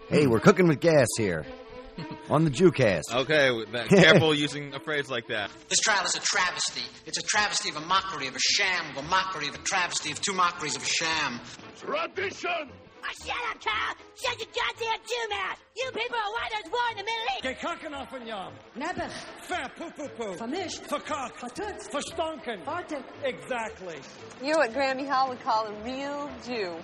Hey, we're cooking with gas here on the Jewcast. Okay, careful using a phrase like that. This trial is a travesty. It's a travesty of a mockery, of a sham, of a mockery, of a travesty, of two mockeries of a sham. Tradition! Oh, shut up, Carl! Shut your goddamn Jew mouth! You people are why there's war in the Middle East! Gekakken von Jan. Nebbig. Ver poo-poo-poo. Vermischt. Verkackt. Vertutzt. Verstonken. Farted. Exactly. You're what Grammy Hall would call a real Jew.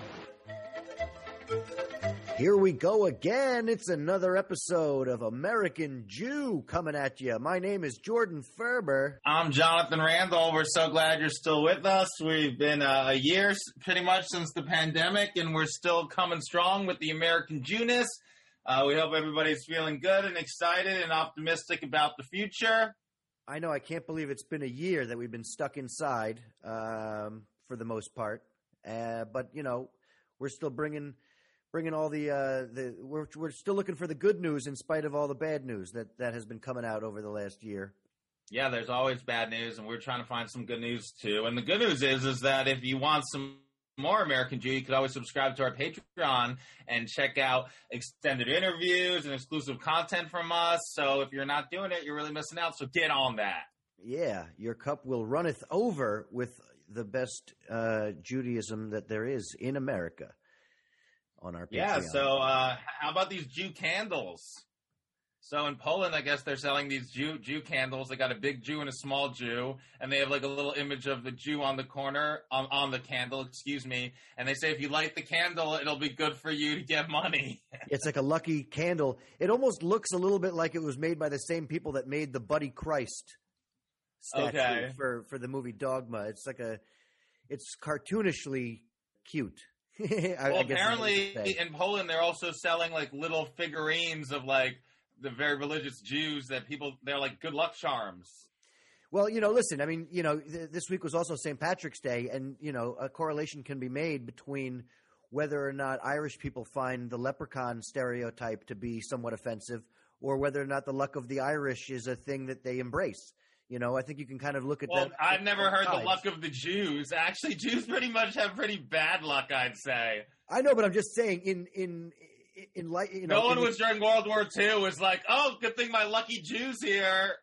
Here we go again. It's another episode of American Jew coming at you. My name is Jordan Ferber. I'm Jonathan Randall. We're so glad you're still with us. We've been a year pretty much since the pandemic, and we're still coming strong with the American Jewness. We hope everybody's feeling good and excited and optimistic about the future. I know, I can't believe it's been a year that we've been stuck inside for the most part. But, you know, we're still bringing all we're still looking for the good news in spite of all the bad news that has been coming out over the last year. Yeah, there's always bad news, and we're trying to find some good news too. And the good news is that if you want some more American Jew, you could always subscribe to our Patreon and check out extended interviews and exclusive content from us. So if you're not doing it, you're really missing out. So get on that. Yeah, your cup will runneth over with the best Judaism that there is in America. On our Patreon. Yeah, so how about these Jew candles? So in Poland, I guess they're selling these Jew candles. They got a big Jew and a small Jew, and they have like a little image of the Jew on the corner, on the candle, and they say if you light the candle, it'll be good for you to get money. It's like a lucky candle. It almost looks a little bit like it was made by the same people that made the Buddy Christ statue for the movie Dogma. It's like it's cartoonishly cute. Well, apparently in Poland they're also selling like little figurines of like the very religious Jews that they're like good luck charms. Well, you know, listen, I mean, you know, this week was also St. Patrick's Day, and, you know, a correlation can be made between whether or not Irish people find the leprechaun stereotype to be somewhat offensive or whether or not the luck of the Irish is a thing that they embrace. You know, I think you can kind of look at that. Well, I've never heard the luck of the Jews. Actually, Jews pretty much have pretty bad luck, I'd say. I know, but I'm just saying in light, you know. No one was during World War II was like, oh, good thing my lucky Jew's here.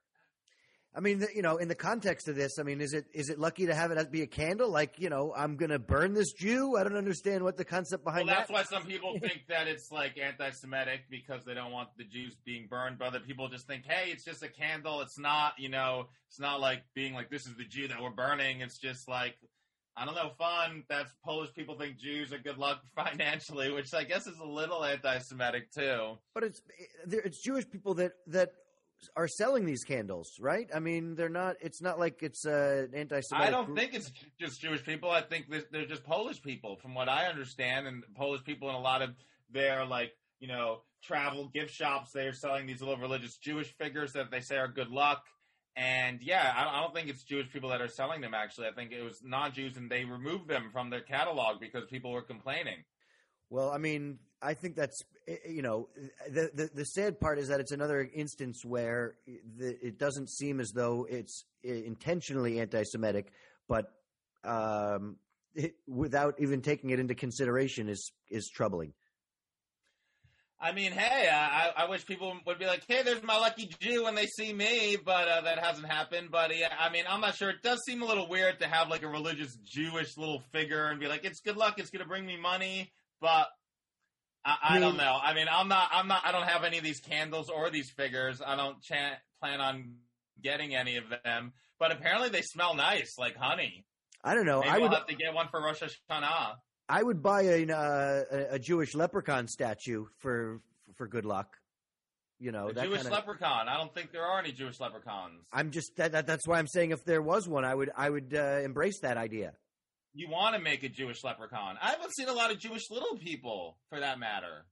I mean, you know, in the context of this, I mean, is it lucky to have it be a candle? Like, you know, I'm going to burn this Jew? I don't understand what the concept behind that. Well, that's why some people think that it's like anti-Semitic because they don't want the Jews being burned. But other people just think, hey, it's just a candle. It's not, you know, it's not like being like, this is the Jew that we're burning. It's just like, I don't know, fun. That's Polish people think Jews are good luck financially, which I guess is a little anti-Semitic too. But it's Jewish people that are selling these candles, right? I mean, they're not. It's not like it's an anti-Semitic. I don't think it's just Jewish people. I think they're just Polish people, from what I understand. And Polish people in a lot of their, like, you know, travel gift shops, they are selling these little religious Jewish figures that they say are good luck. And yeah, I don't think it's Jewish people that are selling them. Actually, I think it was non-Jews, and they removed them from their catalog because people were complaining. Well, I mean, I think that's, you know, the sad part is that it's another instance where it doesn't seem as though it's intentionally anti-Semitic, but without even taking it into consideration is troubling. I mean, hey, I wish people would be like, hey, there's my lucky Jew when they see me, but that hasn't happened. But yeah, I mean, I'm not sure. It does seem a little weird to have like a religious Jewish little figure and be like, it's good luck, it's going to bring me money. But I don't know. I mean, I don't have any of these candles or these figures. I don't plan on getting any of them. But apparently they smell nice, like honey. I don't know. Maybe I'll have to get one for Rosh Hashanah. I would buy a Jewish leprechaun statue for good luck. You know, that Jewish leprechaun. I don't think there are any Jewish leprechauns. I'm just that's why I'm saying if there was one, I would embrace that idea. You want to make a Jewish leprechaun. I haven't seen a lot of Jewish little people, for that matter.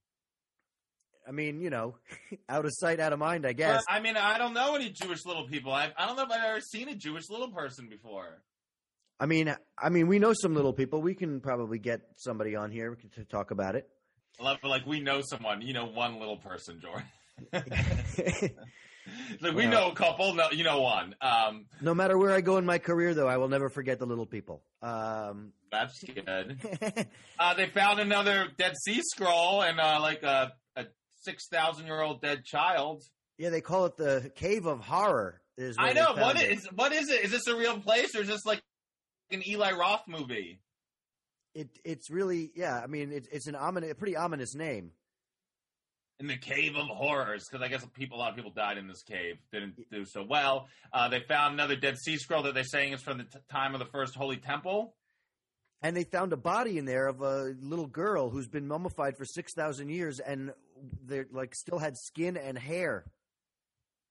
I mean, you know, out of sight, out of mind, I guess. But, I mean, I don't know any Jewish little people. I don't know if I've ever seen a Jewish little person before. I mean, we know some little people. We can probably get somebody on here to talk about it. Like, we know someone. You know one little person, Jordan. Like, we know a couple. No, you know one. No matter where I go in my career, though, I will never forget the little people. That's good. They found another Dead Sea Scroll and like a 6,000-year-old dead child. Yeah, they call it the Cave of Horror. I know. What is it? Is this a real place, or is this like an Eli Roth movie? It's really, yeah. I mean, it's a pretty ominous name. In the Cave of Horrors, because I guess a lot of people died in this cave. Didn't do so well. They found another Dead Sea Scroll that they're saying is from the time of the first Holy Temple. And they found a body in there of a little girl who's been mummified for 6,000 years, and they still had skin and hair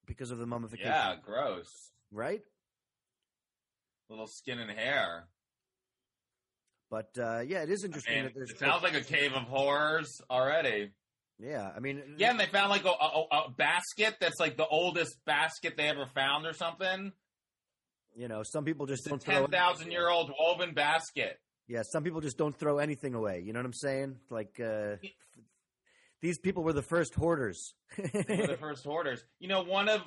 because of the mummification. Yeah, gross. Right? Little skin and hair. But yeah, it is interesting that there's. It sounds like a Cave of Horrors already. Yeah, I mean. Yeah, and they found like a basket that's like the oldest basket they ever found or something. You know, some people just don't throw 10,000-year-old woven basket. Yeah, some people just don't throw anything away. You know what I'm saying? Like, these people were the first hoarders. They were the first hoarders. You know, one of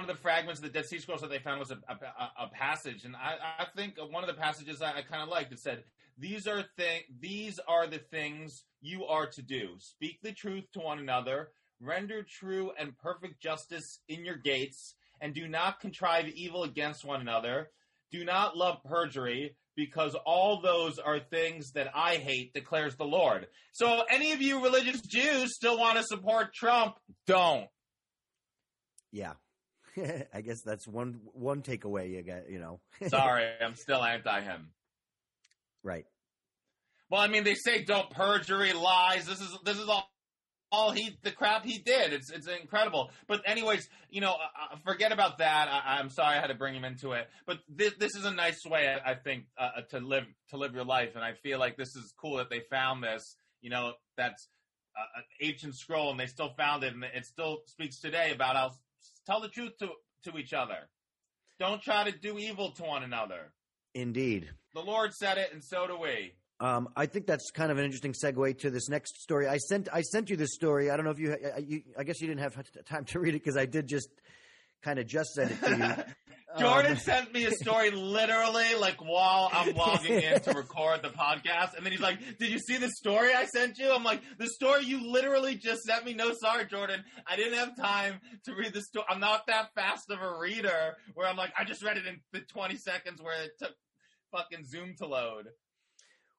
the fragments of the Dead Sea Scrolls that they found was a passage, and I think one of the passages I kind of liked. It said, These are the things you are to do. Speak the truth to one another, render true and perfect justice in your gates, and do not contrive evil against one another. Do not love perjury, because all those are things that I hate, declares the Lord. So any of you religious Jews still want to support Trump, don't. Yeah. I guess that's one takeaway you get, you know. Sorry, I'm still anti him. Right. Well, I mean, they say don't perjury, lies. This is all the crap he did. It's incredible. But anyways, you know, forget about that. I'm sorry I had to bring him into it. But this is a nice way, I think, to live your life. And I feel like this is cool that they found this. You know, that's an ancient scroll, and they still found it, and it still speaks today about how tell the truth to each other. Don't try to do evil to one another. Indeed. The Lord said it, and so do we. I think that's kind of an interesting segue to this next story. I sent you this story. I don't know if you I guess you didn't have time to read it because I did just send it to you. Jordan sent me a story literally like while I'm logging in to record the podcast. And then he's like, did you see the story I sent you? I'm like, the story you literally just sent me? No, sorry, Jordan. I didn't have time to read the story. I'm not that fast of a reader where I'm like, I just read it in the 20 seconds where it took fucking Zoom to load.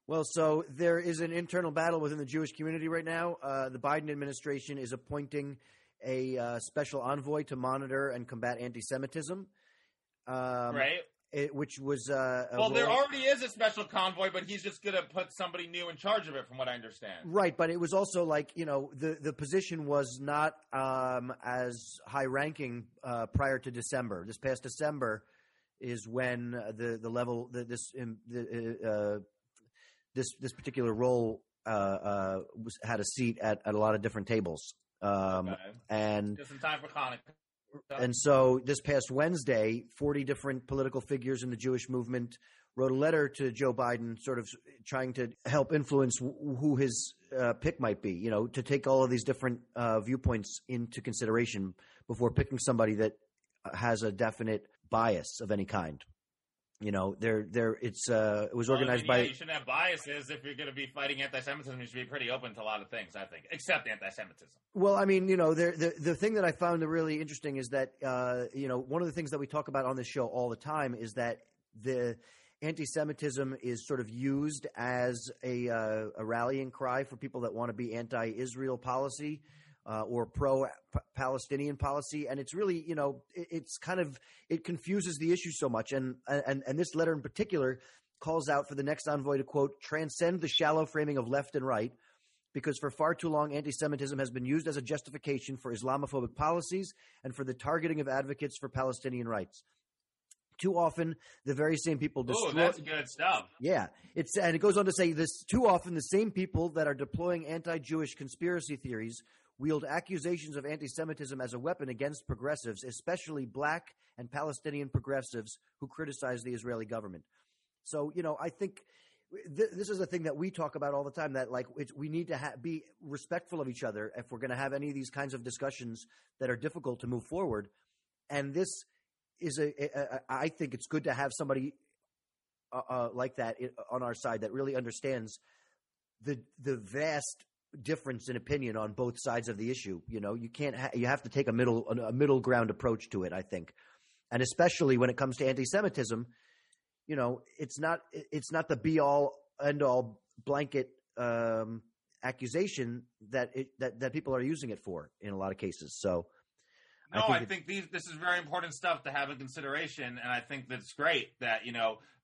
Well, so there is an internal battle within the Jewish community right now. The Biden administration is appointing a special envoy to monitor and combat anti-Semitism. Right. Which was there already is a special convoy, but he's just going to put somebody new in charge of it, from what I understand. Right, but it was also like, you know, the position was not as high-ranking prior to December. This past December is when this particular role had a seat at a lot of different tables. Okay. And just in time for Hanukkah. And so this past Wednesday, 40 different political figures in the Jewish movement wrote a letter to Joe Biden, sort of trying to help influence who his pick might be, you know, to take all of these different viewpoints into consideration before picking somebody that has a definite bias of any kind. You know, it was organized by. You shouldn't have biases if you're going to be fighting anti-Semitism. You should be pretty open to a lot of things, I think, except anti-Semitism. Well, I mean, you know, the thing that I found really interesting is that, you know, one of the things that we talk about on this show all the time is that the anti-Semitism is sort of used as a rallying cry for people that want to be anti-Israel policy. Or pro-Palestinian policy, and it's really, you know, it confuses the issue so much, and this letter in particular calls out for the next envoy to, quote, transcend the shallow framing of left and right, because for far too long anti-Semitism has been used as a justification for Islamophobic policies and for the targeting of advocates for Palestinian rights. Too often, the very same people destroy. Oh, that's good stuff. Yeah, and it goes on to say this: too often, the same people that are deploying anti-Jewish conspiracy theories wield accusations of anti-Semitism as a weapon against progressives, especially black and Palestinian progressives who criticize the Israeli government. So, you know, I think this is a thing that we talk about all the time, that like we need to be respectful of each other if we're going to have any of these kinds of discussions that are difficult to move forward. And this is I think it's good to have somebody like that on our side that really understands the vast difference in opinion on both sides of the issue. You can't. You have to take a middle ground approach to it, I think, and especially when it comes to anti-Semitism. It's not the be all end all blanket accusation that people are using it for in a lot of cases. So. No, I think this is very important stuff to have in consideration, and I think that's great that,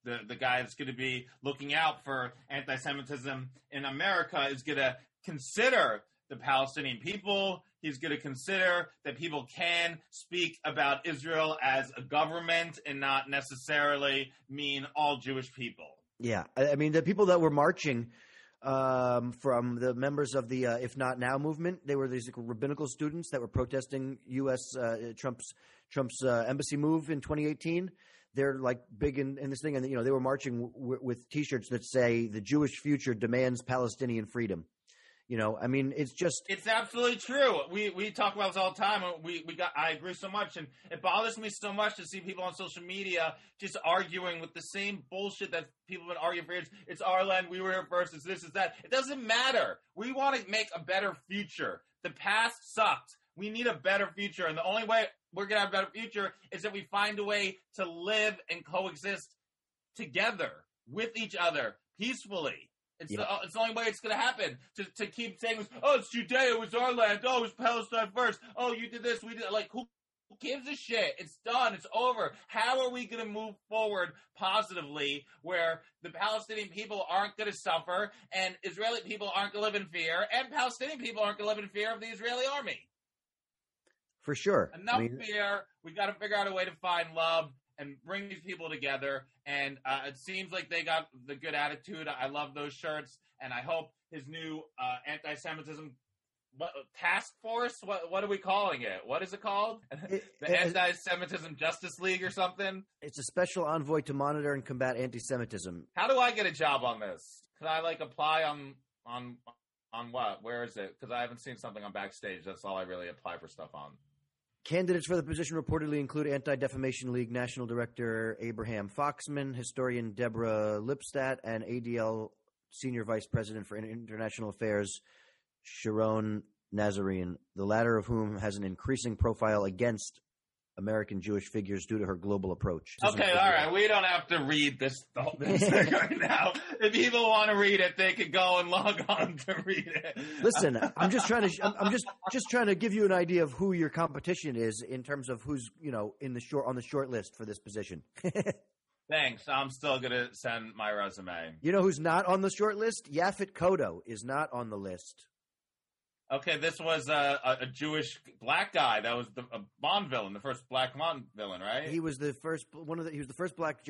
the guy that's going to be looking out for anti-Semitism in America is going to consider the Palestinian people. He's going to consider that people can speak about Israel as a government and not necessarily mean all Jewish people. Yeah, I mean, the people that were marching from the members of the If Not Now movement. They were these rabbinical students that were protesting U.S. Trump's embassy move in 2018. They're like big in this thing, and they were marching with T-shirts that say "The Jewish future demands Palestinian freedom." I mean, it's absolutely true. We talk about this all the time. I agree so much, and it bothers me so much to see people on social media just arguing with the same bullshit that people have been arguing for years. It's our land. We were here first. It's this. It's that. It doesn't matter. We want to make a better future. The past sucked. We need a better future, and the only way we're gonna have a better future is that we find a way to live and coexist together with each other peacefully. It's the only way it's going to happen. To keep saying, "Oh, it's Judea, it was our land. Oh, it was Palestine first. Oh, you did this, we did." Like, who gives a shit? It's done. It's over. How are we going to move forward positively where the Palestinian people aren't going to suffer, and Israeli people aren't going to live in fear, and Palestinian people aren't going to live in fear of the Israeli army? For sure. Enough fear. We've got to figure out a way to find love and bring these people together, and it seems like they got the good attitude. I love those shirts, and I hope his new anti-Semitism task force. What are we calling it? What is it called? The Anti-Semitism Justice League or something? It's a special envoy to monitor and combat anti-Semitism. How do I get a job on this? Can I apply on what? Where is it? Because I haven't seen something on Backstage. That's all I really apply for stuff on. Candidates for the position reportedly include Anti-Defamation League National Director Abraham Foxman, historian Deborah Lipstadt, and ADL Senior Vice President for International Affairs Sharon Nazarian, the latter of whom has an increasing profile against American Jewish figures due to her global approach. Okay, all right. We don't have to read this thing right now. If people want to read it, they could go and log on to read it. Listen, I'm just trying to give you an idea of who your competition is in terms of who's on the short list for this position. Thanks. I'm still gonna send my resume. You know who's not on the short list? Yaphet Kotto is not on the list. Okay, this was a Jewish black guy that was a Bond villain, the first black Bond villain, right? He was the first black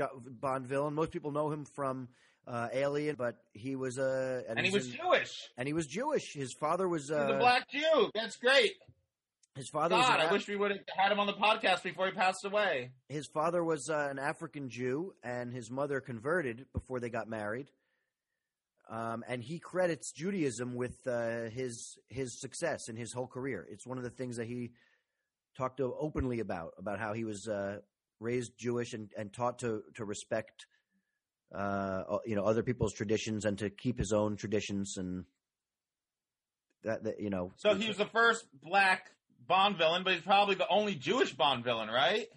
Bond villain. Most people know him from Alien, but he was he was Jewish. And he was Jewish. His father was the black Jew. That's great. His father God, I wish we would have had him on the podcast before he passed away. His father was an African Jew, and his mother converted before they got married. And he credits Judaism with his success in his whole career. It's one of the things that he talked openly about how he was raised Jewish and taught to respect other people's traditions and to keep his own traditions, and that. So he was the first black Bond villain, but he's probably the only Jewish Bond villain, right?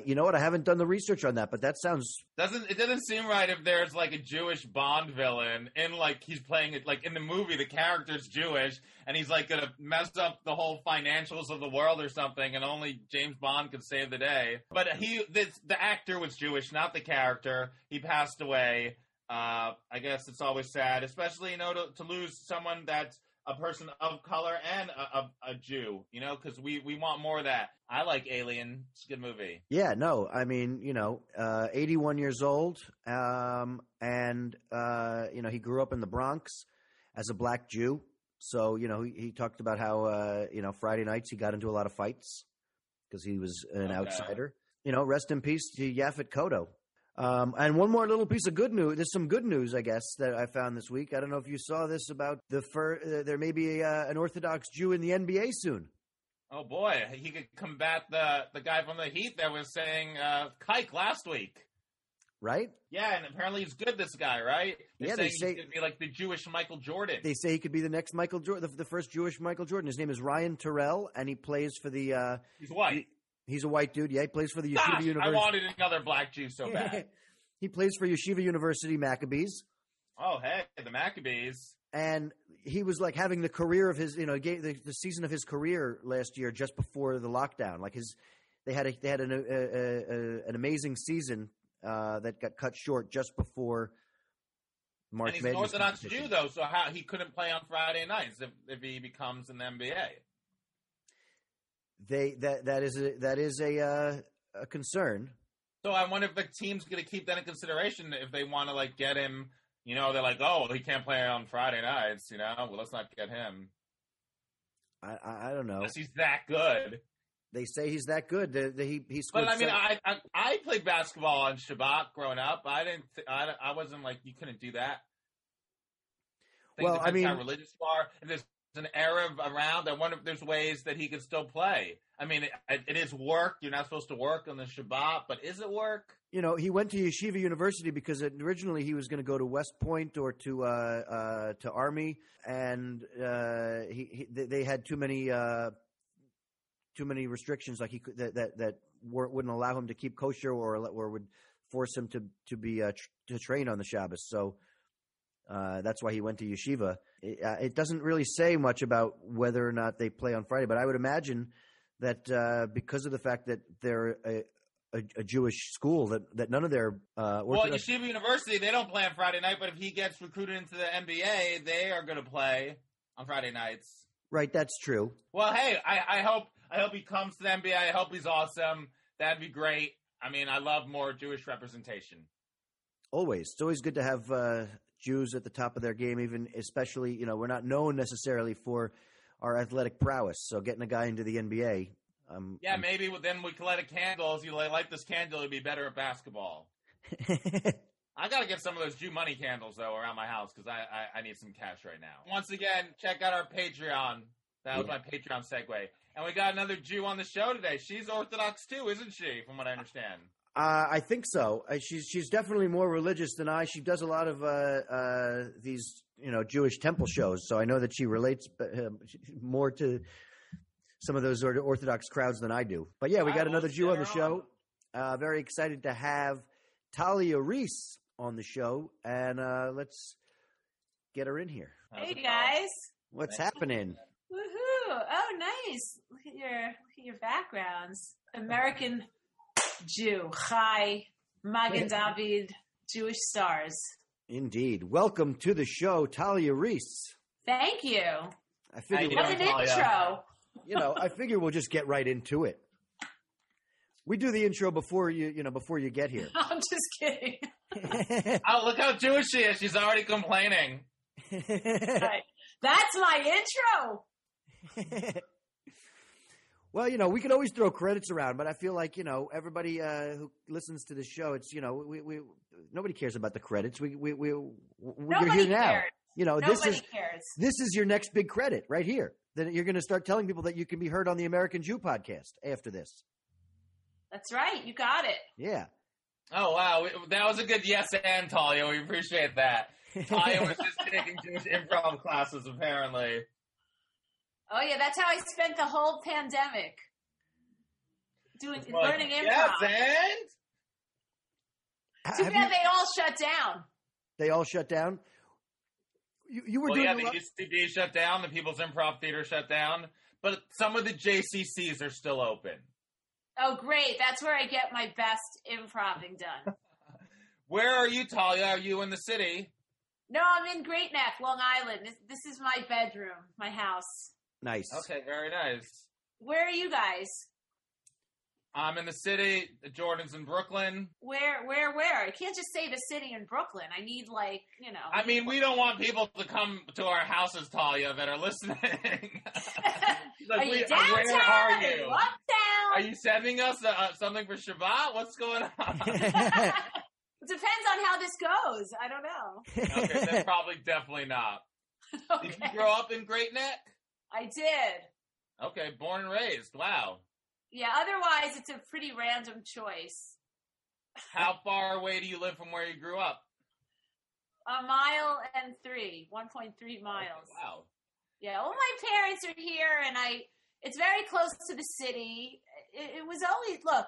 You know what? I haven't done the research on that, but that sounds it doesn't seem right if there's a Jewish Bond villain and he's playing it in the movie the character's Jewish and he's gonna mess up the whole financials of the world or something and only James Bond could save the day. But the actor was Jewish, not the character. He passed away. I guess it's always sad, especially to lose someone that's a person of color and a Jew, because we want more of that. I like Alien. It's a good movie. Yeah, no, I mean, 81 years old, and he grew up in the Bronx as a black Jew. So, he talked about how, Friday nights he got into a lot of fights because he was an outsider. Rest in peace to Yaphet Kotto. And one more little piece of good news. There's some good news, I guess, that I found this week. I don't know if you saw this about there may be an Orthodox Jew in the NBA soon. Oh boy, he could combat the guy from the Heat that was saying kike last week. right? Yeah, and apparently he's good, this guy, right? They're saying he's going to be like the Jewish Michael Jordan. They say he could be the next Michael Jordan, the first Jewish Michael Jordan. His name is Ryan Terrell, and he plays for the... he's white. He's a white dude, yeah. He plays for the Yeshiva Gosh, University. I wanted another black Jew so bad. He plays for Yeshiva University Maccabees. Oh, hey, the Maccabees. And he was like having the career of his, the season of his career last year just before the lockdown. Like they had an amazing season that got cut short just before March Madness. And he's an Orthodox Jew, though, so he couldn't play on Friday nights if he becomes in the NBA. That is a concern. So I wonder if the team's going to keep that in consideration if they want to like get him. They're like, oh, he can't play on Friday nights. Well, let's not get him. I don't know. Unless he's that good. They say he's that good. He scored. But I mean, I played basketball on Shabbat growing up. I wasn't like you couldn't do that. Well, I mean, how religious you are. If there's an Arab around, I wonder if there's ways that he could still play. I mean, it is work. You're not supposed to work on the Shabbat, but is it work? He went to Yeshiva University because originally he was going to go to West Point or to Army, and they had too many restrictions, like that wouldn't allow him to keep kosher or would force him to train on the Shabbos. So that's why he went to Yeshiva. It doesn't really say much about whether or not they play on Friday, but I would imagine that because of the fact that they're a Jewish school, that none of their Orthodox... Yeshiva University, they don't play on Friday night, but if he gets recruited into the NBA, they are going to play on Friday nights. Right, that's true. Well, hey, I hope he comes to the NBA. I hope he's awesome. That'd be great. I mean, I love more Jewish representation. Always. It's always good to have Jews at the top of their game, especially, we're not known necessarily for our athletic prowess. So getting a guy into the NBA... maybe then we could light candles. You light this candle, it'd be better at basketball. I got to get some of those Jew money candles, though, around my house because I need some cash right now. Once again, check out our Patreon. That was my Patreon segue. And we got another Jew on the show today. She's Orthodox, too, isn't she, from what I understand? I think so. She's definitely more religious than I. She does a lot of these, Jewish temple shows. So I know that she relates more to some of those Orthodox crowds than I do. But yeah, we got another Jew on the show. Very excited to have Talia Reese on the show. And let's get her in here. Hey, guys. What's happening? Woohoo. Oh, nice. Look at your backgrounds. American Jew. Chai, Magen David, Jewish stars. Indeed. Welcome to the show, Talia Reese. Thank you. I figured what an intro. I figure we'll just get right into it. We do the intro before you get here. I'm just kidding. Oh, look how Jewish she is. She's already complaining. Right. That's my intro. Well, we could always throw credits around, but I feel like, everybody who listens to the show, it's, we nobody cares about the credits. We're here now. Cares. Nobody cares. This is your next big credit right here. Then you're going to start telling people that you can be heard on the American Jew podcast after this. That's right. You got it. Yeah. Oh, wow. That was a good yes and, Talia. We appreciate that. Talia was just taking Jewish improv classes, apparently. Oh, yeah. That's how I spent the whole pandemic. Learning improv. Yes, and? Too bad they all shut down. They all shut down? You were doing the UCB shut down, the People's Improv Theater shut down, but some of the JCCs are still open. Oh, great. That's where I get my best improving done. Where are you, Talia? Are you in the city? No, I'm in Great Neck, Long Island. This is my bedroom, my house. Nice. Okay, very nice. Where are you guys? I'm in the city. Jordan's in Brooklyn. Where? I can't just say the city in Brooklyn. I need, I mean, we don't want people to come to our houses, Talia, that are listening. Are you downtown? Where are you? Uptown? Are you sending us something for Shabbat? What's going on? It depends on how this goes. I don't know. Okay, that's probably definitely not. Okay. Did you grow up in Great Neck? I did. Okay, born and raised. Wow. Yeah, otherwise it's a pretty random choice. How far away do you live from where you grew up? 1.3 miles, 1.3 miles. Wow. Yeah, well, my parents are here, and it's very close to the city. It was always, look,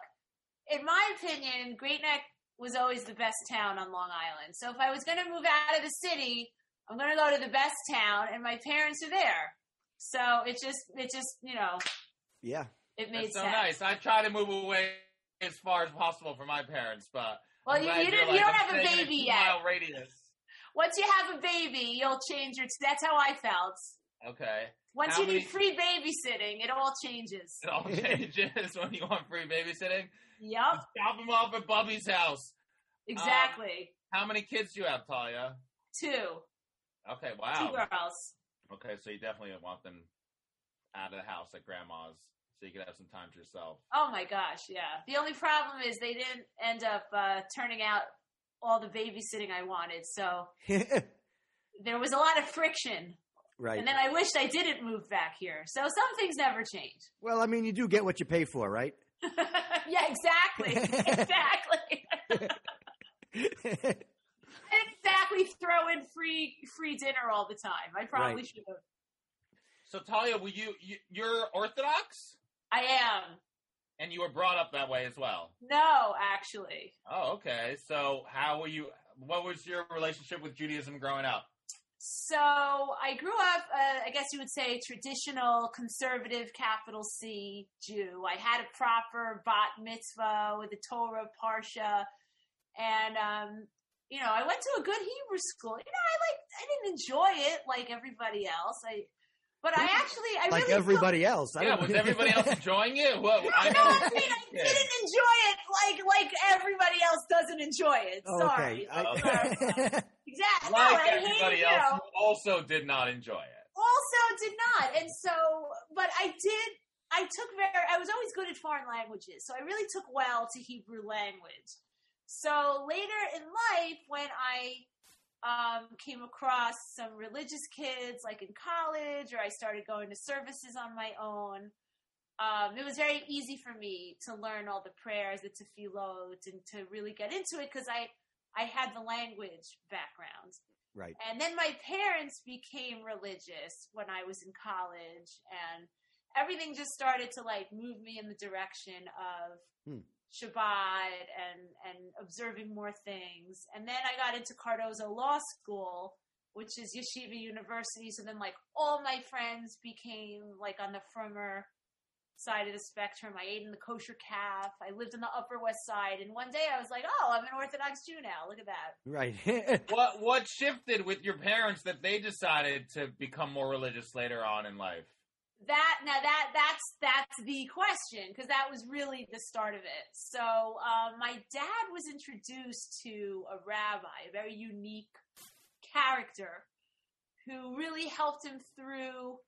in my opinion, Great Neck was always the best town on Long Island. So if I was going to move out of the city, I'm going to go to the best town, and my parents are there. So it just Yeah. it made That's so sense. nice. I try to move away as far as possible from my parents, but Well, you don't have a baby yet. 2-mile radius. Once you have a baby, you'll change your. That's how I felt. Okay. Once you need free babysitting, it all changes. It all changes when you want free babysitting. Yep. Just drop them off at Bubby's house. Exactly. How many kids do you have, Talia? 2. Okay, wow. 2 girls. Okay, so you definitely want them out of the house at grandma's so you can have some time to yourself. Oh my gosh, yeah. The only problem is they didn't end up turning out all the babysitting I wanted, so there was a lot of friction. Right. And then I wished I didn't move back here. So some things never change. Well, I mean, you do get what you pay for, right? Yeah, exactly. Exactly. I didn't exactly throw in free dinner all the time. I probably Right. should have. So Talia, you're Orthodox? I am. And you were brought up that way as well? No, actually. Oh, okay. So what was your relationship with Judaism growing up? So I grew up, I guess you would say, traditional, conservative, capital C Jew. I had a proper bat mitzvah with a Torah parsha, and I went to a good Hebrew school. I didn't enjoy it like everybody else. I Like really everybody else. Yeah, was everybody else enjoying it? I didn't enjoy it like everybody else doesn't enjoy it. Oh, Sorry. okay. Exactly. Like No, I everybody hated, else, who also did not enjoy it. Also did not. And so, but I was always good at foreign languages. So I really took well to Hebrew language. So later in life, when I came across some religious kids, like in college, or I started going to services on my own, it was very easy for me to learn all the prayers, the tefillot, and to really get into it because I had the language background. Right. And then my parents became religious when I was in college, and everything just started to move me in the direction of Shabbat and observing more things. And then I got into Cardozo Law School, which is Yeshiva University. So then all my friends became on the frummer side of the spectrum. I ate in the kosher calf. I lived in the Upper West Side. And one day I was like, oh, I'm an Orthodox Jew now. Look at that. Right. What shifted with your parents that they decided to become more religious later on in life? That's the question, because that was really the start of it. So my dad was introduced to a rabbi, a very unique character, who really helped him through,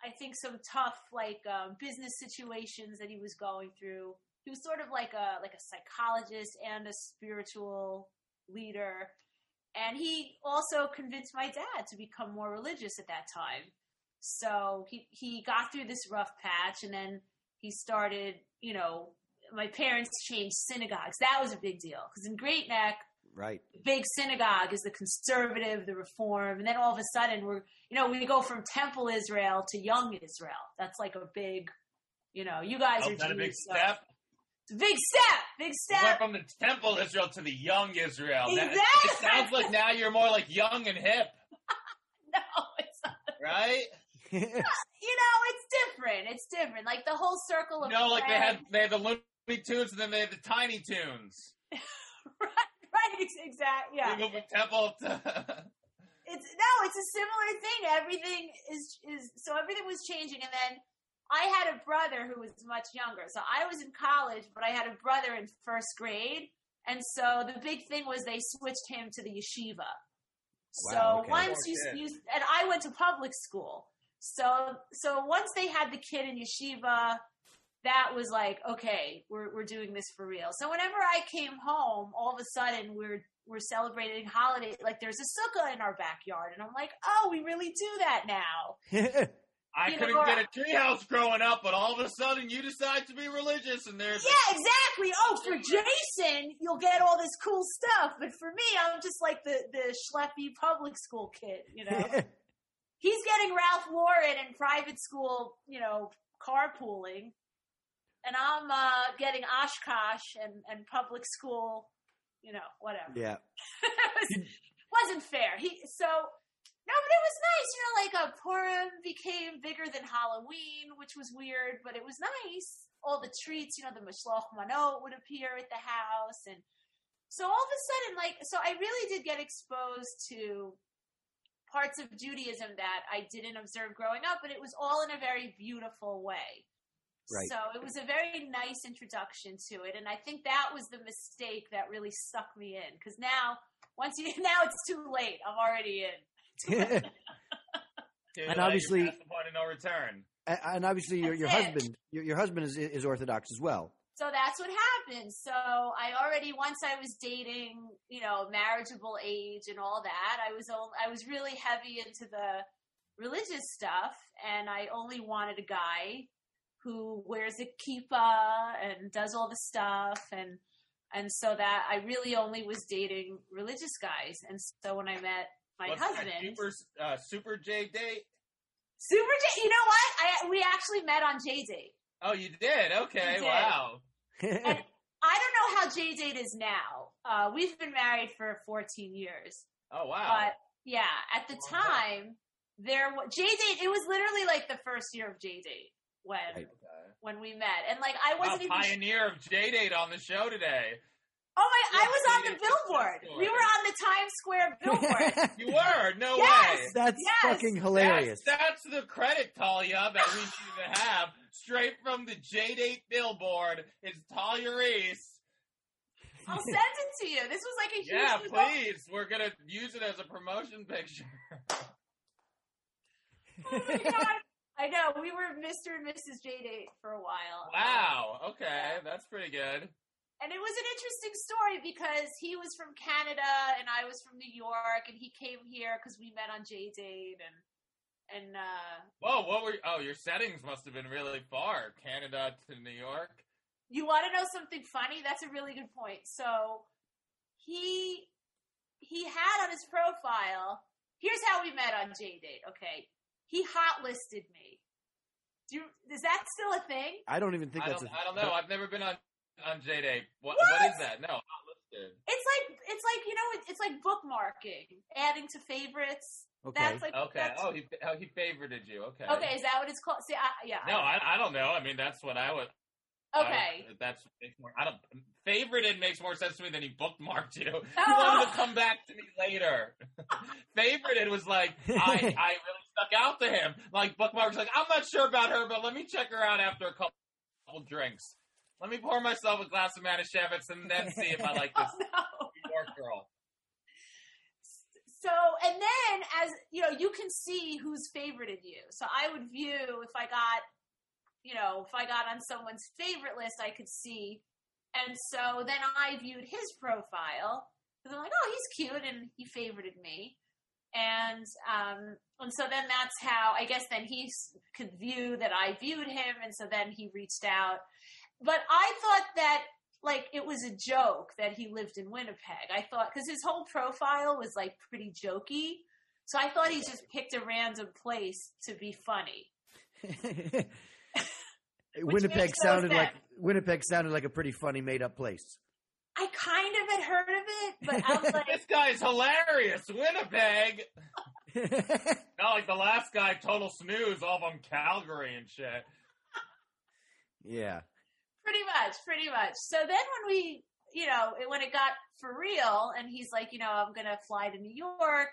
I think, some tough business situations that he was going through. He was sort of like a psychologist and a spiritual leader, and he also convinced my dad to become more religious at that time. So he got through this rough patch, and then he started, my parents changed synagogues. That was a big deal, because in Great Neck, right, the big synagogue is the conservative, the reform, and then all of a sudden we go from Temple Israel to Young Israel. That's like a big, you guys are Jews. Is that a big step? It's a big step. Big step. You went from the Temple Israel to the Young Israel. Exactly. It sounds like now you're more like young and hip. No, it's not. Right? It's different. It's different. Like the whole circle of they had the Looney Tunes and then they had the Tiny Tunes. right, exactly. Yeah. You go from Temple to It's a similar thing. Everything everything was changing, and then I had a brother who was much younger. So I was in college, but I had a brother in first grade, and so the big thing was they switched him to the yeshiva. Wow, So once and I went to public school. So once they had the kid in yeshiva, that was like, okay, we're doing this for real. So whenever I came home, all of a sudden we're celebrating holiday. Like there's a sukkah in our backyard, and I'm like, oh, we really do that now. I couldn't get a treehouse growing up, but all of a sudden you decide to be religious, and there's exactly. Oh, for Jason, you'll get all this cool stuff, but for me, I'm just like the schleppy public school kid. He's getting Ralph Lauren in private school, carpooling, and I'm getting Oshkosh and public school, whatever. Yeah, it wasn't fair. No, but it was nice, Purim became bigger than Halloween, which was weird, but it was nice. All the treats, the Mishloach Manot would appear at the house, and so all of a sudden, so I really did get exposed to parts of Judaism that I didn't observe growing up, but it was all in a very beautiful way. Right. So it was a very nice introduction to it, and I think that was the mistake that really stuck me in, because now it's too late. I'm already in. And obviously, that's the point of no return. And obviously, your husband is Orthodox as well. So that's what happened. So once I was dating, marriageable age and all that, I was really heavy into the religious stuff, and I only wanted a guy who wears a kippah and does all the stuff, and so that I really only was dating religious guys. And so when I met my husband, Super J date. Super J. You know what? We actually met on J Date. Oh, you did? Okay, wow. And I don't know how J Date is now. We've been married for 14 years. Oh, wow. But yeah, at the time, J Date. It was literally like the first year of J Date when we met, and I wasn't even pioneer of J Date on the show today. Oh my! I was on the billboard. We were on the Times Square billboard. You were? No way. That's fucking hilarious. That's the credit, Talia, that we need to have. Straight from the J-Date billboard. It's Talia Reese. I'll send it to you. This was like a huge... Yeah, please. We're going to use it as a promotion picture. Oh my God. I know. We were Mr. and Mrs. J-Date for a while. Wow. Okay. That's pretty good. And it was an interesting story because he was from Canada and I was from New York, and he came here because we met on J-Date and Whoa, your settings must have been really far. Canada to New York. You want to know something funny? That's a really good point. So he had on his profile, here's how we met on J-Date, okay? He hot listed me. Is that still a thing? I don't even think I don't know. I've never been on J-Date. What is that? No, not listed. It's like bookmarking, adding to favorites. Okay. That's like okay. He favorited you. Okay. Okay, is that what it's called? See, yeah. No, I don't know. I mean, that's what I would. Okay. That's makes more. Favorited makes more sense to me than he bookmarked you. He wanted to come back to me later. Favorited was like I really stuck out to him. Like bookmark's like I'm not sure about her, but let me check her out after a couple drinks. Let me pour myself a glass of Manischewitz and then see if I like this New York girl. So, and then as, you can see who's favorited you. So I would view if I got on someone's favorite list, I could see. And so then I viewed his profile because I'm like, oh, he's cute and he favorited me. And so then that's how, I guess then he could view that I viewed him. And so then he reached out. But I thought that, it was a joke that he lived in Winnipeg. I thought, because his whole profile was, pretty jokey. So I thought he just picked a random place to be funny. Winnipeg sounded like a pretty funny made-up place. I kind of had heard of it, but I was like... This guy's hilarious! Winnipeg! Not like the last guy, total snooze, all from Calgary and shit. Yeah. Pretty much. So then when it got for real, and he's like, I'm going to fly to New York,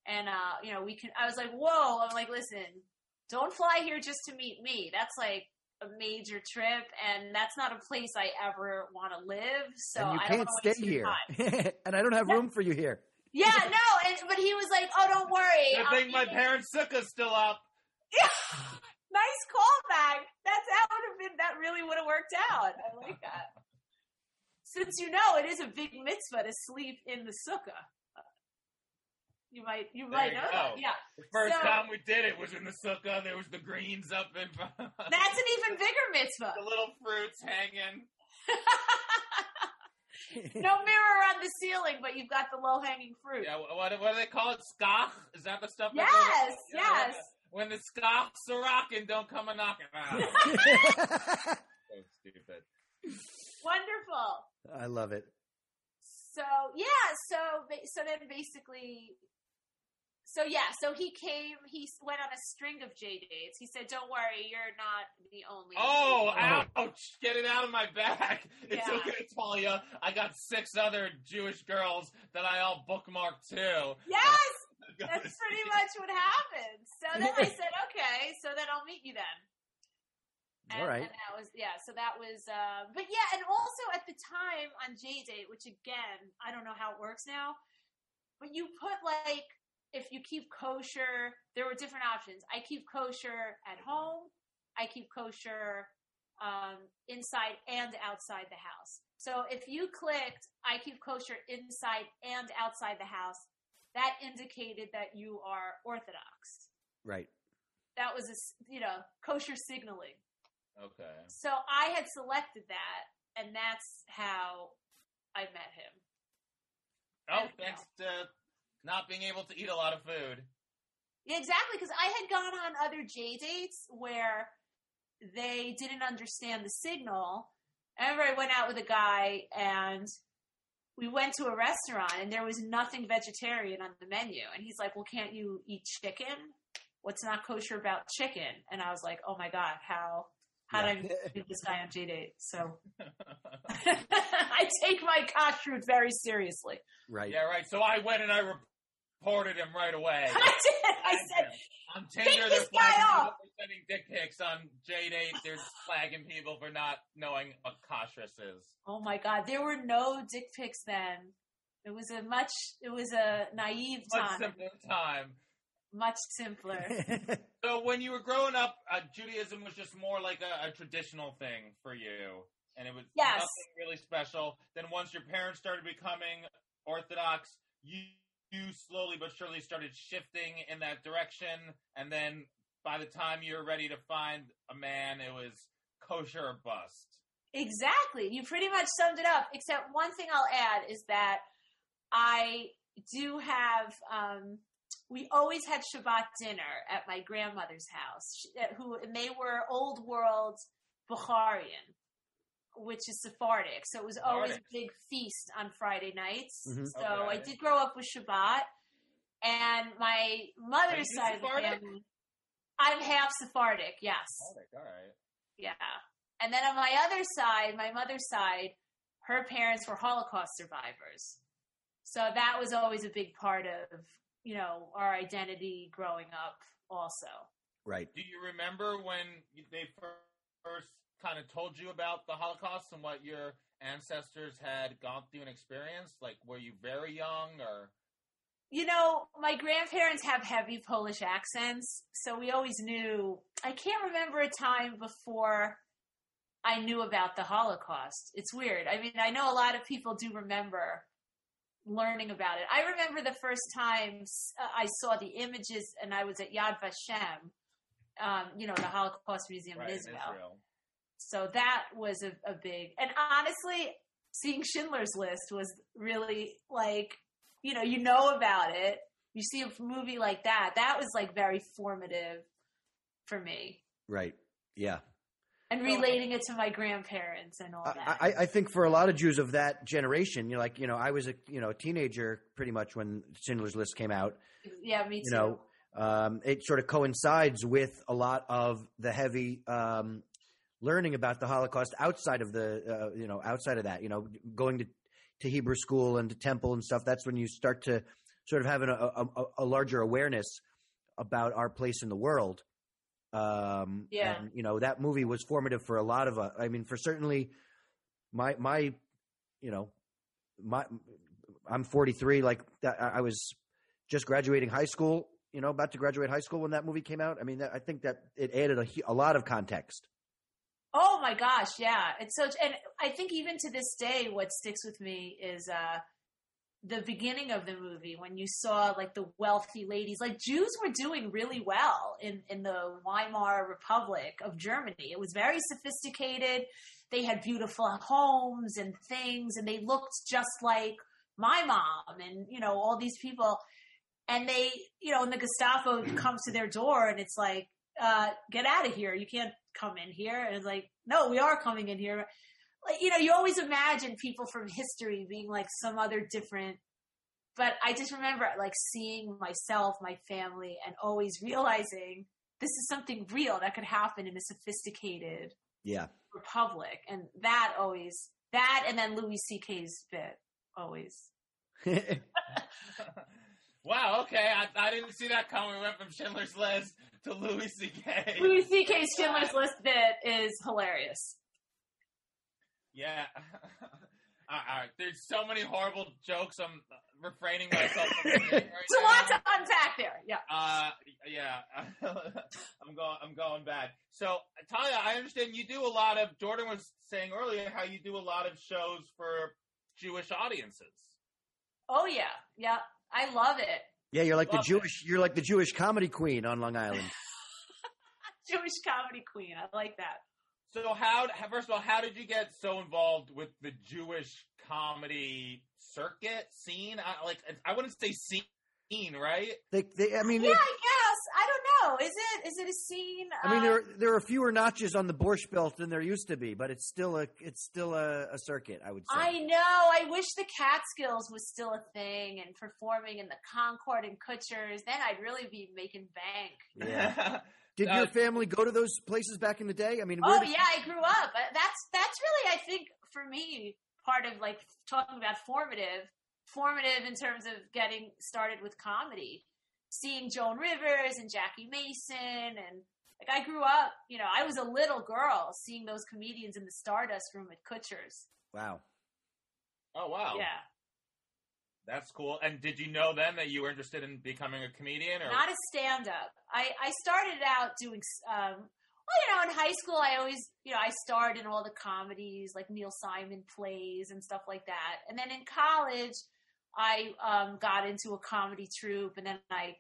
and, I was like, whoa. I'm like, listen, don't fly here just to meet me. That's like a major trip, and that's not a place I ever want to live. So and you I can't don't stay here. And I don't have room for you here. Yeah, no. But he was like, oh, don't worry. I think my parents' sukkah's still up. Yeah. Nice callback. That really would have worked out. I like that. Since it is a big mitzvah to sleep in the sukkah. You might know go. that. Yeah. The first time we did it was in the sukkah. There was the greens up in front. That's an even bigger mitzvah. The little fruits hanging. No mirror on the ceiling, but you've got the low-hanging fruit. Yeah, what do they call it? Skach? Is that the stuff? Yes, yes. When the skachs are rocking, don't come a knocking. So stupid. Wonderful. I love it. So then basically, so he came. He went on a string of J dates. He said, "Don't worry, you're not the only." Oh, ouch! Get it out of my back. It's Yeah. okay, Talia. I got 6 other Jewish girls that I all bookmarked too. Yes, that's pretty much what happened. So then I said, "Okay, so then I'll meet you then." And, all right. And that was, so that was, but yeah, and also at the time on J-Date, which again, I don't know how it works now, but you put like, if you keep kosher, there were different options. I keep kosher at home. I keep kosher inside and outside the house. So if you clicked, I keep kosher inside and outside the house, that indicated that you are Orthodox. Right. That was, kosher signaling. Okay. So I had selected that, and that's how I met him. Oh, thanks to not being able to eat a lot of food. Yeah, exactly, because I had gone on other J dates where they didn't understand the signal. I remember I went out with a guy, and we went to a restaurant, and there was nothing vegetarian on the menu. And he's like, well, can't you eat chicken? What's not kosher about chicken? And I was like, oh, my God, how did I meet this guy on J-Date? So I take my kashrut very seriously. Right. Yeah, right. So I went and I reported him right away. I did. I said, on Tinder, they're flagging people for sending dick pics. On J-Date, they're flagging people for not knowing what kashrus is. oh my God, there were no dick pics then. It was a naive time. Much simpler time. Much simpler. So when you were growing up, Judaism was just more like a traditional thing for you. And it was nothing really special. Then once your parents started becoming Orthodox, you slowly but surely started shifting in that direction. And then by the time you were ready to find a man, it was kosher or bust. Exactly. You pretty much summed it up. Except one thing I'll add is that I do have... we always had Shabbat dinner at my grandmother's house, and they were Old World Bukharian, which is Sephardic. So it was always a big feast on Friday nights. Mm-hmm. So I did grow up with Shabbat. And my mother's side of the family, I'm half Sephardic, yes. Sephardic, all right. Yeah. And then on my other side, my mother's side, her parents were Holocaust survivors. So that was always a big part of our identity growing up also. Right. Do you remember when they first kind of told you about the Holocaust and what your ancestors had gone through and experienced? Like, were you very young or? My grandparents have heavy Polish accents, so we always knew. I can't remember a time before I knew about the Holocaust. It's weird. I mean, I know a lot of people do remember learning about it. I remember the first time I saw the images, and I was at Yad Vashem, the Holocaust Museum in Israel. So that was a big, and honestly, seeing Schindler's List was really like, you know about it. You see a movie like that. That was like very formative for me. Right. Yeah. And relating it to my grandparents and all that. I think for a lot of Jews of that generation, I was a teenager pretty much when Schindler's List came out. Yeah, me too. It sort of coincides with a lot of the heavy learning about the Holocaust outside of outside of that. Going to Hebrew school and to temple and stuff. That's when you start to sort of have a larger awareness about our place in the world. And that movie was formative for a lot of us. I mean, for certainly I'm 43. Like I was just graduating high school, about to graduate high school when that movie came out. I mean, I think that it added a lot of context. Oh my gosh. Yeah. It's and I think even to this day, what sticks with me is, the beginning of the movie when you saw like the wealthy ladies, like Jews were doing really well in the Weimar Republic of Germany. It was very sophisticated. They had beautiful homes and things, and they looked just like my mom and, you know, all these people. And they, you know, and the Gestapo comes to their door and it's like, get out of here. You can't come in here. And it's like, no, we are coming in here. Like, you know, you always imagine people from history being like some other different, but I just remember like seeing myself, my family, and always realizing this is something real that could happen in a sophisticated republic. And that and then Louis C.K.'s bit always. Wow, okay. I didn't see that coming. We went from Schindler's List to Louis C.K. Louis C.K.'s Schindler's List bit is hilarious. Yeah. All right. There's so many horrible jokes. I'm refraining myself from saying right It's a lot to unpack there. Yeah. Yeah. I'm going back. So, Talia, I understand you do a lot of, Jordan was saying earlier how you do a lot of shows for Jewish audiences. Oh yeah. Yeah. I love it. Yeah, you're like the Jewish comedy queen on Long Island. Jewish comedy queen. I like that. So first of all, how did you get so involved with the Jewish comedy circuit scene? I wouldn't say scene, right? I guess. I don't know. Is it a scene? I mean, there are fewer notches on the Borscht Belt than there used to be, but it's still a circuit, I would say. I know. I wish the Catskills was still a thing and performing in the Concord and Kutchers. Then I'd really be making bank. Yeah. Did your family go to those places back in the day? I mean, I grew up. That's really, I think, for me, part of like talking about formative in terms of getting started with comedy. Seeing Joan Rivers and Jackie Mason, and like I grew up, you know, I was a little girl seeing those comedians in the Stardust Room at Kutcher's. Wow. Oh wow. Yeah. That's cool. And did you know then that you were interested in becoming a comedian? Or? Not a stand-up. I started out doing, in high school I always, I starred in all the comedies, like Neil Simon plays and stuff like that. And then in college, I got into a comedy troupe, and then I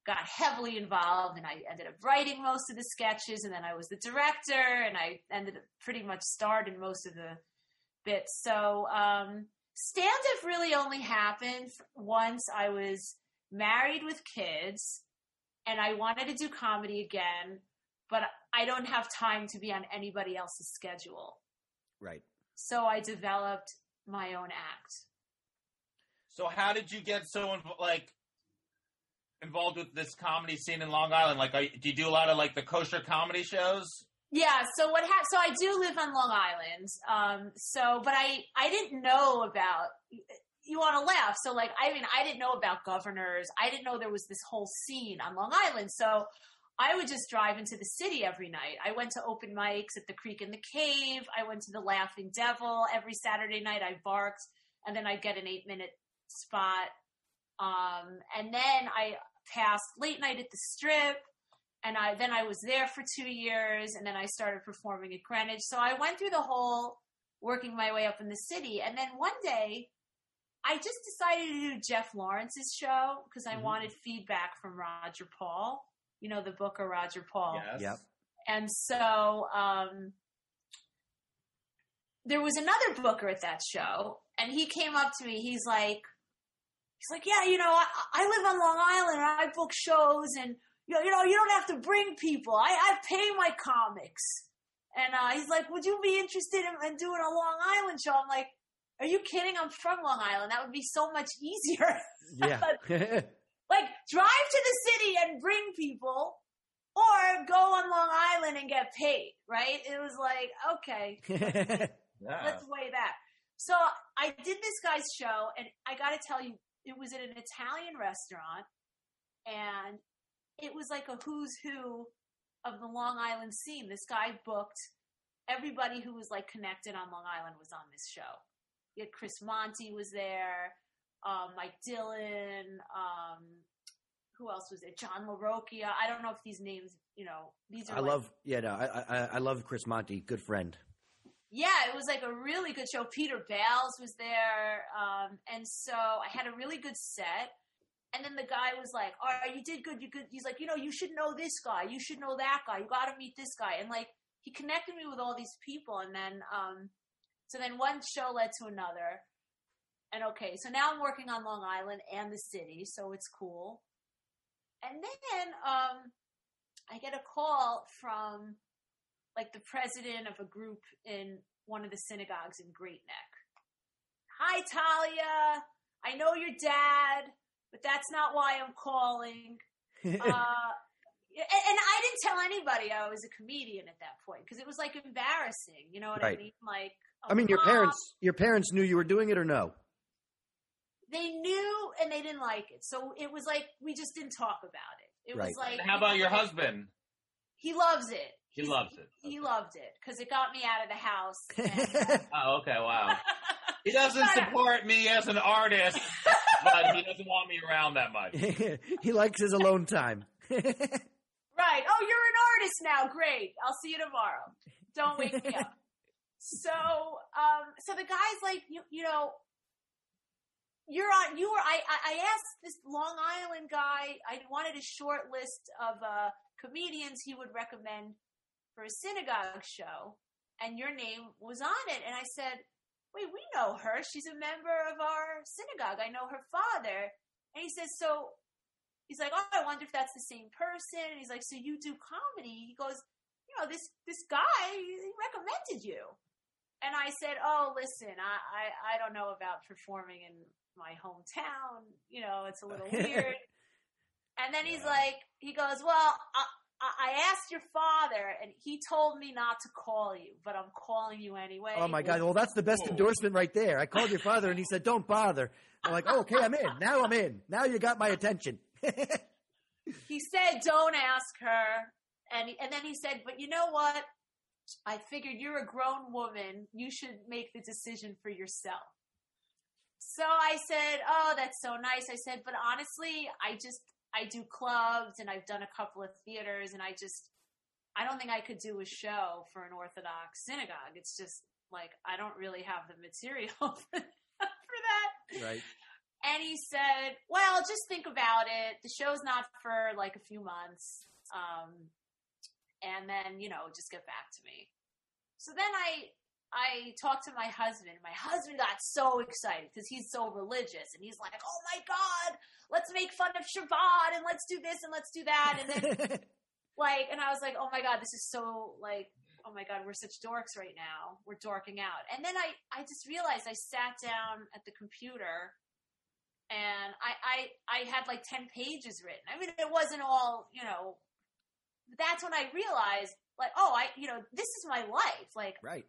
got heavily involved, and I ended up writing most of the sketches, and then I was the director, and I ended up pretty much starred in most of the bits. So stand-up really only happened once I was married with kids, and I wanted to do comedy again, but I don't have time to be on anybody else's schedule. Right. So I developed my own act. So how did you get so involved with this comedy scene in Long Island? Like, do you do a lot of like the kosher comedy shows? Yeah. So so I do live on Long Island. But I didn't know about. You want to laugh? So I didn't know about Governors. I didn't know there was this whole scene on Long Island. So I would just drive into the city every night. I went to open mics at the Creek and the Cave. I went to the Laughing Devil every Saturday night. I barked, and then I'd get an 8-minute spot. And then I passed late night at the Strip, and then I was there for 2 years, and then I started performing at Greenwich. So I went through the whole working my way up in the city. And then one day I just decided to do Jeff Lawrence's show because I wanted feedback from Roger Paul, the booker Roger Paul. Yes. Yep. And so there was another booker at that show, and he came up to me. He's like, yeah, I live on Long Island, and I book shows, and you don't have to bring people. I pay my comics. And he's like, would you be interested in doing a Long Island show? I'm like, are you kidding? I'm from Long Island. That would be so much easier. Yeah. Drive to the city and bring people, or go on Long Island and get paid, right? It was like, okay, let's weigh that. So I did this guy's show, and I got to tell you, it was at an Italian restaurant, and it was like a who's who of the Long Island scene. This guy booked everybody who was connected on Long Island was on this show. Chris Monti was there, Mike Dillon, who else was there? John LaRocchia. I don't know if these names, these are. I love Chris Monti, good friend. Yeah, it was like a really good show. Peter Bales was there. And so I had a really good set. And then the guy was like, all right, you did good. You good. He's like, you should know this guy. You should know that guy. You got to meet this guy. And like, he connected me with all these people. And then, so then one show led to another. And okay, so now I'm working on Long Island and the city. So it's cool. And then, I get a call from like the president of a group in one of the synagogues in Great Neck. Hi, Talia. I know your dad, but that's not why I'm calling. And I didn't tell anybody I was a comedian at that point because it was like embarrassing. You know what I mean? Like, I mean, your parents knew you were doing it or no? They knew and they didn't like it. So it was like, we just didn't talk about it. It was like. How about your husband? He loves it. He loves it. He loved it because it got me out of the house. And, oh, okay, wow. He doesn't support me as an artist, but he doesn't want me around that much. He likes his alone time. Right. Oh, you're an artist now. Great. I'll see you tomorrow. Don't wake me up. So the guy's like, I asked this Long Island guy, I wanted a short list of comedians he would recommend for a synagogue show, and your name was on it. And I said, wait, we know her. She's a member of our synagogue. I know her father. And he says, he's like, oh, I wonder if that's the same person. And he's like, so you do comedy? He goes, this guy, he recommended you. And I said, oh, listen, I don't know about performing in my hometown. It's a little weird. And then he goes, well, I asked your father, and he told me not to call you, but I'm calling you anyway. Oh, my God. Well, that's the best endorsement right there. I called your father, and he said, don't bother. I'm like, oh, okay, I'm in. Now I'm in. Now you got my attention. He said, don't ask her. And then he said, but you know what? I figured you're a grown woman. You should make the decision for yourself. So I said, oh, that's so nice. I said, but honestly, I do clubs and I've done a couple of theaters and I don't think I could do a show for an Orthodox synagogue. It's just like, I don't really have the material for that. Right. And he said, well, just think about it. The show's not for like a few months. And then, just get back to me. So then I talked to my husband. My husband got so excited because he's so religious. And he's like, oh, my God, let's make fun of Shabbat and let's do this and let's do that. And then, and I was like, oh, my God, this is so, oh, my God, we're such dorks right now. We're dorking out. And then I just realized I sat down at the computer and I had 10 pages written. I mean, it wasn't all, that's when I realized, this is my life. Right.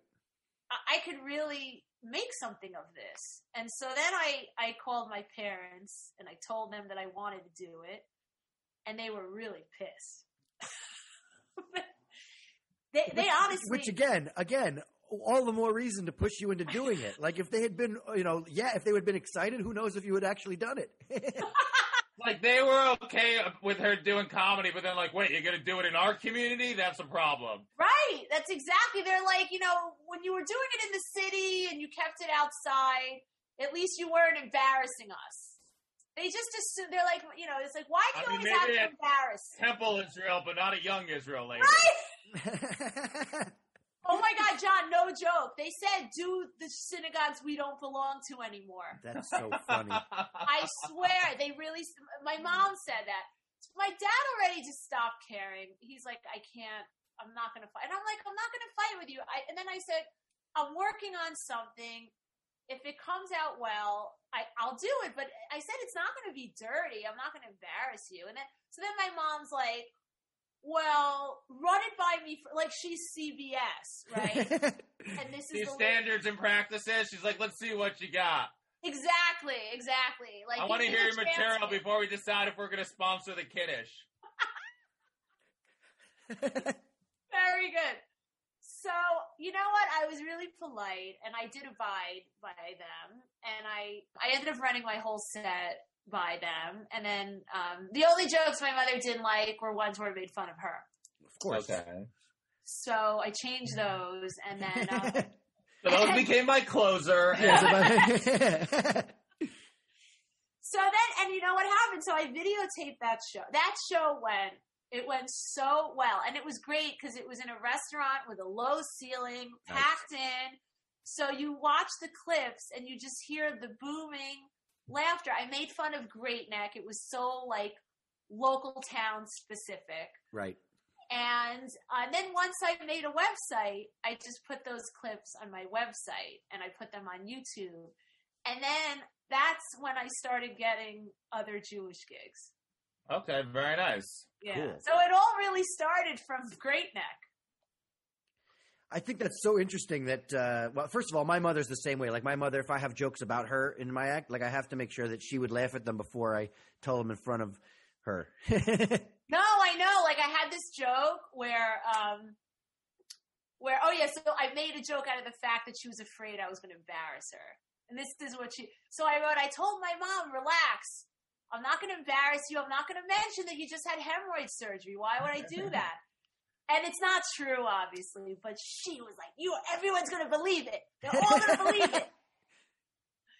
I could really make something of this. And so then I called my parents and I told them that I wanted to do it. And they were really pissed. they honestly. Which again, all the more reason to push you into doing it. If they had been, if they would have been excited, who knows if you had actually done it. They were okay with her doing comedy, but then wait, you're going to do it in our community? That's a problem. Right. That's exactly. They're like, when you were doing it in the city and you kept it outside, at least you weren't embarrassing us. They just assume, they're like, it's like, why do you always have to embarrass? Temple Israel, but not a young Israel lady. Right. Oh my God, John, no joke. They said, do the synagogues we don't belong to anymore. That's so funny. I swear, my mom said that. My dad already just stopped caring. He's like, I'm not going to fight. And I'm like, I'm not going to fight with you. And then I said, I'm working on something. If it comes out well, I'll do it. But I said, it's not going to be dirty. I'm not going to embarrass you. And then my mom's like, well, run it by me she's CBS, right? And this is these standards and practices. She's like, let's see what you got. Exactly. I want to hear your material before we decide if we're going to sponsor the Kiddush. Very good. So, you know what? I was really polite, and I did abide by them, and I ended up running my whole set by them, and then the only jokes my mother didn't like were ones where I made fun of her. Of course. Okay. So I changed those, and then So those became my closer. So then, and you know what happened? So I videotaped that show. That show went so well. And it was great because it was in a restaurant with a low ceiling, packed in. So you watch the clips and you just hear the booming laughter. I made fun of Great Neck. It was so like local town specific. Right. And then once I made a website, I just put those clips on my website and I put them on YouTube. And then that's when I started getting other Jewish gigs. Okay, very nice. Yeah. Cool. So it all really started from Great Neck. I think that's so interesting that, well, first of all, my mother's the same way. Like my mother, if I have jokes about her in my act, like I have to make sure that she would laugh at them before I tell them in front of her. No, I know. Like I had this joke where, oh yeah, so I made a joke out of the fact that she was afraid I was going to embarrass her. And this is what so I wrote, I told my mom, relax. I'm not going to embarrass you. I'm not going to mention that you just had hemorrhoid surgery. Why would I do that? And it's not true, obviously, but she was like, everyone's going to believe it. They're all going to believe it.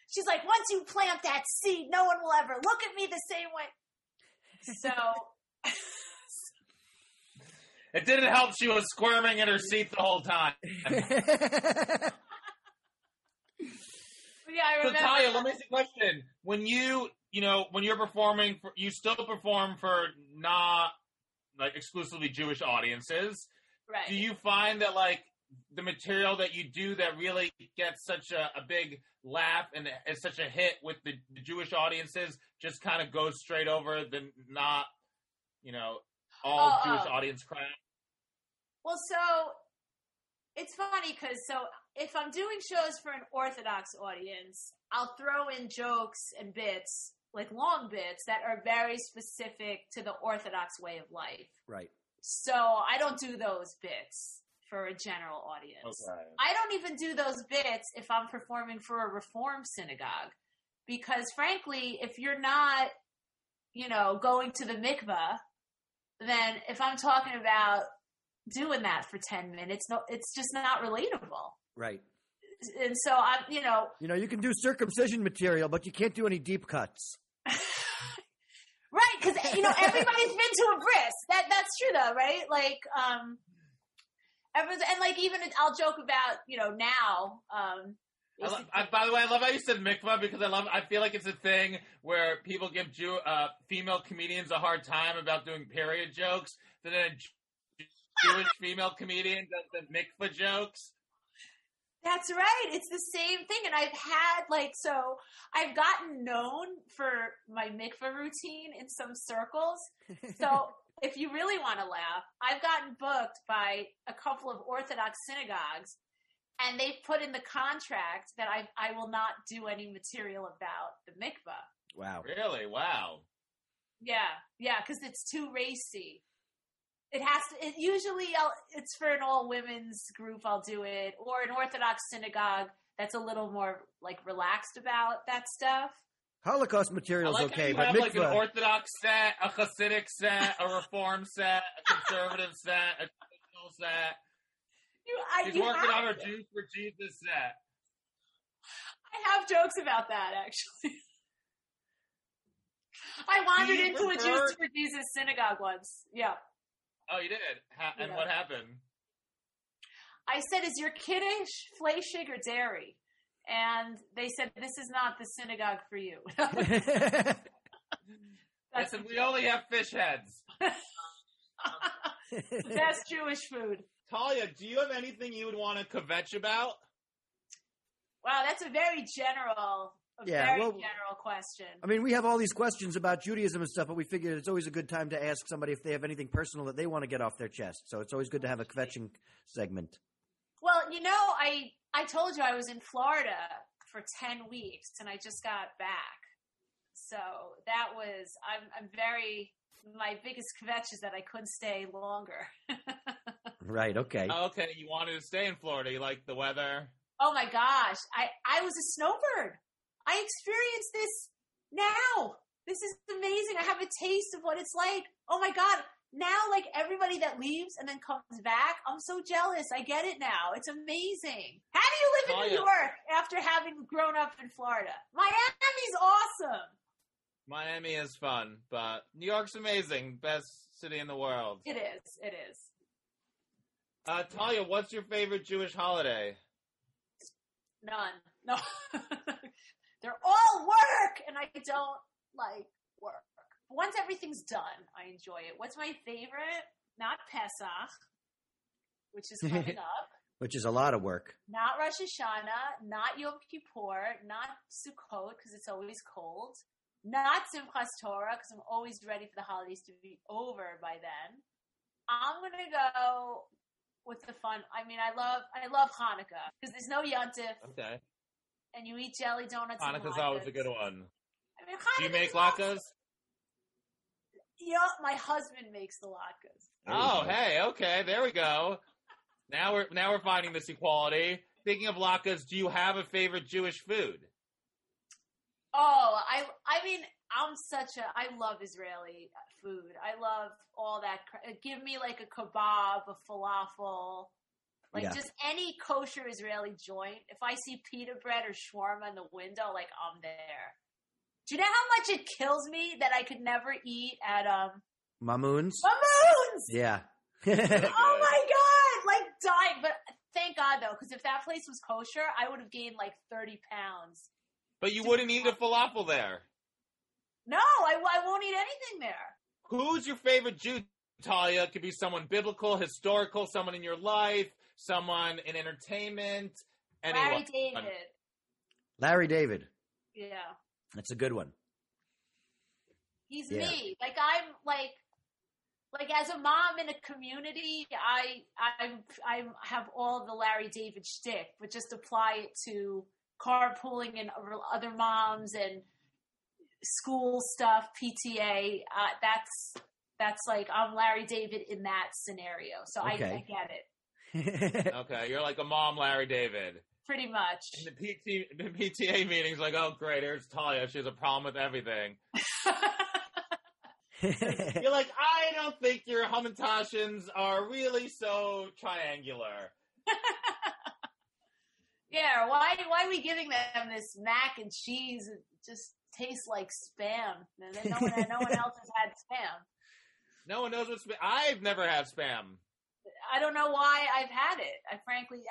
She's like, once you plant that seed, no one will ever look at me the same way. So. It didn't help she was squirming in her seat the whole time. Yeah, I remember. So Talia, let me ask you a question. When when you're performing, you still perform for not like exclusively Jewish audiences. Right. Do you find that like the material that you do that really gets such a big laugh and is such a hit with the Jewish audiences just kind of goes straight over the not, all Jewish audience crowd? Well, so it's funny because if I'm doing shows for an Orthodox audience, I'll throw in jokes and bits, like long bits, that are very specific to the Orthodox way of life. Right. So I don't do those bits for a general audience. Okay. I don't even do those bits if I'm performing for a Reform synagogue. Because frankly, if you're not, going to the mikveh, then if I'm talking about doing that for 10 minutes, no, it's just not relatable. Right. And so I'm, you can do circumcision material, but you can't do any deep cuts. Right, because everybody's been to a bris. That's true though, right? Like, everyone's, and like even I'll joke about now. By the way, I love how you said mikvah because I feel like it's a thing where people give female comedians a hard time about doing period jokes. Then a Jewish female comedian does the mikvah jokes. That's right. It's the same thing. And I've gotten known for my mikvah routine in some circles. So if you really want to laugh, I've gotten booked by a couple of Orthodox synagogues, and they've put in the contract that I will not do any material about the mikvah. Wow. Really? Wow. Yeah, because it's too racy. It has to. It's for an all women's group. I'll do it, or an Orthodox synagogue that's a little more like relaxed about that stuff. Holocaust material's okay, but have mikvah. Like an Orthodox set, a Hasidic set, a Reform set, a conservative set, a traditional set. She's working on her Jews for Jesus set. I have jokes about that actually. I wandered into a Jews for Jesus synagogue once. Yeah. Oh, you did? And what happened? I said, is your kiddush fleshig or dairy? And they said, this is not the synagogue for you. Listen, we only have fish heads. Best Jewish food. Talia, do you have anything you would want to kvetch about? Wow, that's a very general question. I mean, we have all these questions about Judaism and stuff, but we figured it's always a good time to ask somebody if they have anything personal that they want to get off their chest. So it's always good to have a kvetching segment. Well, I told you I was in Florida for 10 weeks, and I just got back. So that was, my biggest kvetch is that I couldn't stay longer. Right, okay. Oh, okay, you wanted to stay in Florida. You like the weather? Oh my gosh, I was a snowbird. I experienced this now. This is amazing. I have a taste of what it's like. Oh my God, now, like, everybody that leaves and then comes back, I'm so jealous. I get it now. It's amazing. How do you live in New York after having grown up in Florida? Miami's awesome. Miami is fun, but New York's amazing. Best city in the world. It is. It is. Talia, what's your favorite Jewish holiday? None. No. They're all work, and I don't like work. Once everything's done, I enjoy it. What's my favorite? Not Pesach, which is coming up. Which is a lot of work. Not Rosh Hashanah, not Yom Kippur, not Sukkot, because it's always cold. Not Simchas Torah, because I'm always ready for the holidays to be over by then. I'm going to go with the fun. I mean, I love Hanukkah, because there's no Yontif. Okay. And you eat jelly donuts. Hanukkah's always a good one. I mean, do you make latkes? Yeah, my husband makes the latkes. Oh, hey, okay, there we go. Now we're finding this equality. Speaking of latkes, do you have a favorite Jewish food? Oh, I mean, I love Israeli food. I love all that. Give me like a kebab, a falafel, just any kosher Israeli joint. If I see pita bread or shawarma in the window, like, I'm there. Do you know how much it kills me that I could never eat at Mamoun's? Mamoun's! Yeah. Oh my God! Like, dying. But thank God, though, because if that place was kosher, I would have gained like 30 pounds. But you wouldn't eat a falafel there. No, I won't eat anything there. Who's your favorite Jew, Talia? It could be someone biblical, historical, someone in your life, someone in entertainment, anyone. Larry David. Larry David. Yeah. That's a good one. He's me. Like, I'm like as a mom in a community, I have all the Larry David shtick, but just apply it to carpooling and other moms and school stuff, PTA. That's like, I'm Larry David in that scenario. So I get it. Okay, you're like a mom Larry David. Pretty much. And the PTA meeting's like, oh, great, here's Talia. She has a problem with everything. You're like, I don't think your Hamantashians are really so triangular. Yeah, why are we giving them this mac and cheese? It just tastes like Spam. No one else has had Spam. No one knows what Spam. I've never had Spam. I don't know why I've had it. I frankly,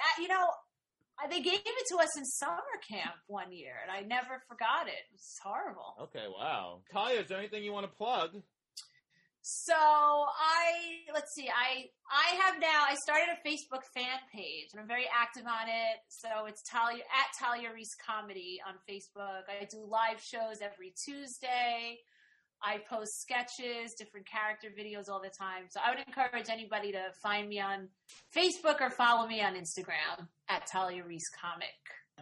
they gave it to us in summer camp one year, and I never forgot it. It's horrible. Okay, wow. Talia, is there anything you want to plug? So let's see. I started a Facebook fan page, and I'm very active on it. So it's Talia Reese Comedy on Facebook. I do live shows every Tuesday. I post sketches, different character videos all the time. So I would encourage anybody to find me on Facebook or follow me on Instagram at Talia Reese Comic.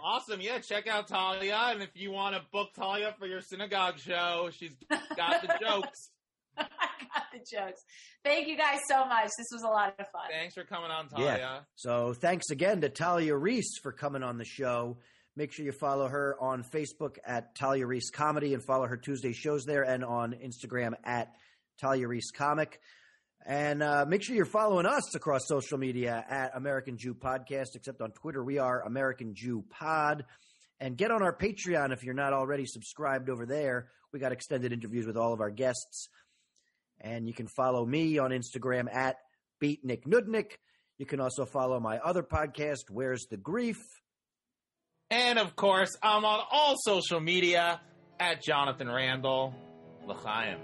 Awesome. Yeah, check out Talia. And if you want to book Talia for your synagogue show, she's got the jokes. I got the jokes. Thank you guys so much. This was a lot of fun. Thanks for coming on, Talia. Yeah. So thanks again to Talia Reese for coming on the show. Make sure you follow her on Facebook at Talia Reese Comedy and follow her Tuesday shows there, and on Instagram at Talia Reese Comic. And make sure you're following us across social media at American Jew Podcast, except on Twitter we are American Jew Pod. And get on our Patreon if you're not already subscribed over there. We got extended interviews with all of our guests. And you can follow me on Instagram at BeatNickNudnik. You can also follow my other podcast, Where's the Grief? And, of course, I'm on all social media at Jonathan Randall. L'chaim.